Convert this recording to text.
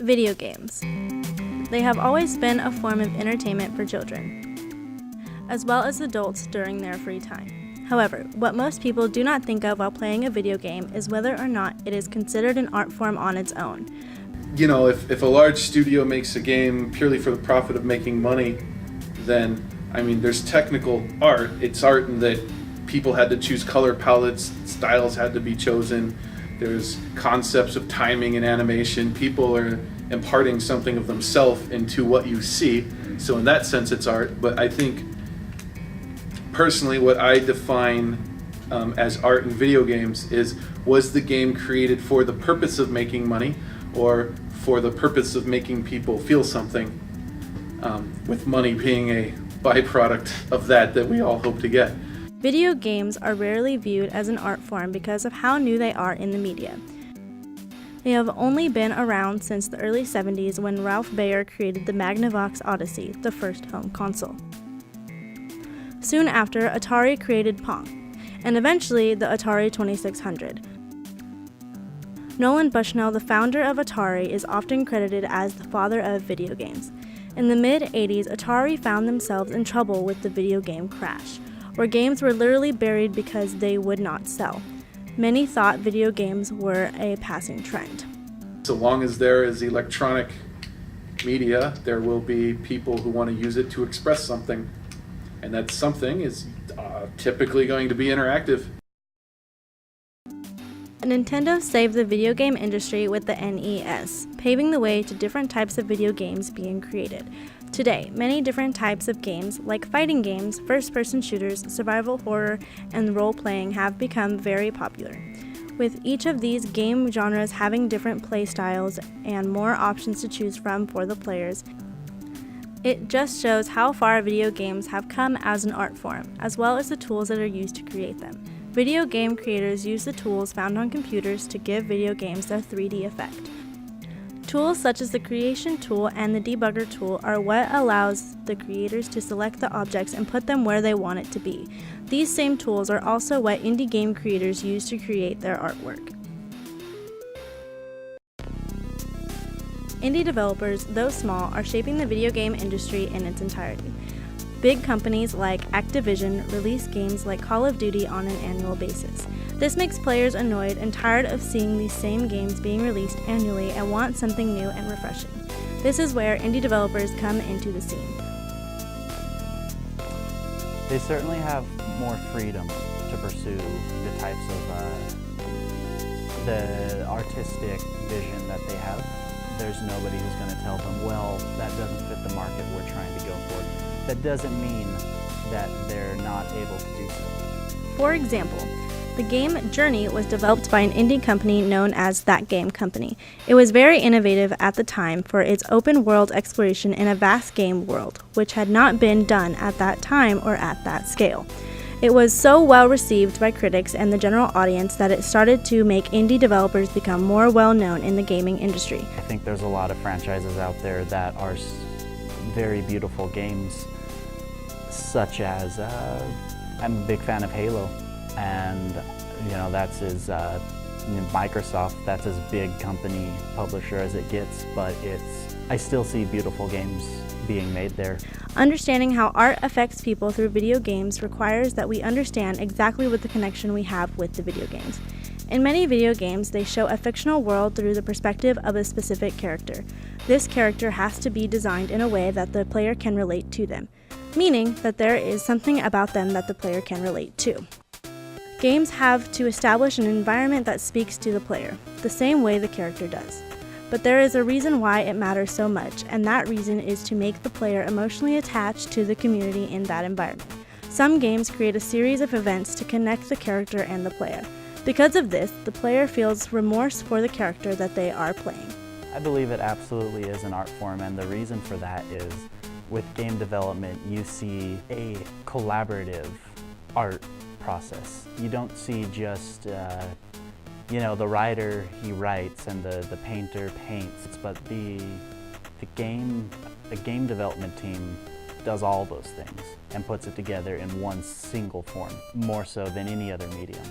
Video games. They have always been a form of entertainment for children, as well as adults during their free time. However, what most people do not think of while playing a video game is whether or not it is considered an art form on its own. You know, if a large studio makes a game purely for the profit of making money, then, I mean, there's technical art. It's art in that people had to choose color palettes, styles had to be chosen. There's concepts of timing and animation. People are imparting something of themselves into what you see. So in that sense, it's art. But I think, personally, what I define as art in video games is, was the game created for the purpose of making money or for the purpose of making people feel something, with money being a byproduct of that we all hope to get. Video games are rarely viewed as an art form because of how new they are in the media. They have only been around since the early 70s when Ralph Baer created the Magnavox Odyssey, the first home console. Soon after, Atari created Pong, and eventually the Atari 2600. Nolan Bushnell, the founder of Atari, is often credited as the father of video games. In the mid-80s, Atari found themselves in trouble with the video game crash, where games were literally buried because they would not sell. Many thought video games were a passing trend. So long as there is electronic media, there will be people who want to use it to express something. And that something is typically going to be interactive. Nintendo saved the video game industry with the NES, paving the way to different types of video games being created. Today, many different types of games, like fighting games, first-person shooters, survival horror, and role-playing, have become very popular. With each of these game genres having different play styles and more options to choose from for the players, it just shows how far video games have come as an art form, as well as the tools that are used to create them. Video game creators use the tools found on computers to give video games their 3D effect. Tools such as the Creation tool and the Debugger tool are what allows the creators to select the objects and put them where they want it to be. These same tools are also what indie game creators use to create their artwork. Indie developers, though small, are shaping the video game industry in its entirety. Big companies like Activision release games like Call of Duty on an annual basis. This makes players annoyed and tired of seeing these same games being released annually and want something new and refreshing. This is where indie developers come into the scene. They certainly have more freedom to pursue the types of the artistic vision that they have. There's nobody who's going to tell them, well, that doesn't fit the market we're trying to go for. That doesn't mean that they're not able to do so. For example, the game Journey was developed by an indie company known as That Game Company. It was very innovative at the time for its open world exploration in a vast game world, which had not been done at that time or at that scale. It was so well received by critics and the general audience that it started to make indie developers become more well known in the gaming industry. I think there's a lot of franchises out there that are very beautiful games, such as I'm a big fan of Halo, and that's as Microsoft, that's as big company publisher as it gets, but I still see beautiful games being made there. Understanding how art affects people through video games requires that we understand exactly what the connection we have with the video games. In many video games, they show a fictional world through the perspective of a specific character. This character has to be designed in a way that the player can relate to them, meaning that there is something about them that the player can relate to. Games have to establish an environment that speaks to the player, the same way the character does. But there is a reason why it matters so much, and that reason is to make the player emotionally attached to the community in that environment. Some games create a series of events to connect the character and the player. Because of this, the player feels remorse for the character that they are playing. I believe it absolutely is an art form, and the reason for that is with game development, you see a collaborative art process. You don't see just the writer, he writes, and the painter paints, but the game development team does all those things and puts it together in one single form, more so than any other medium.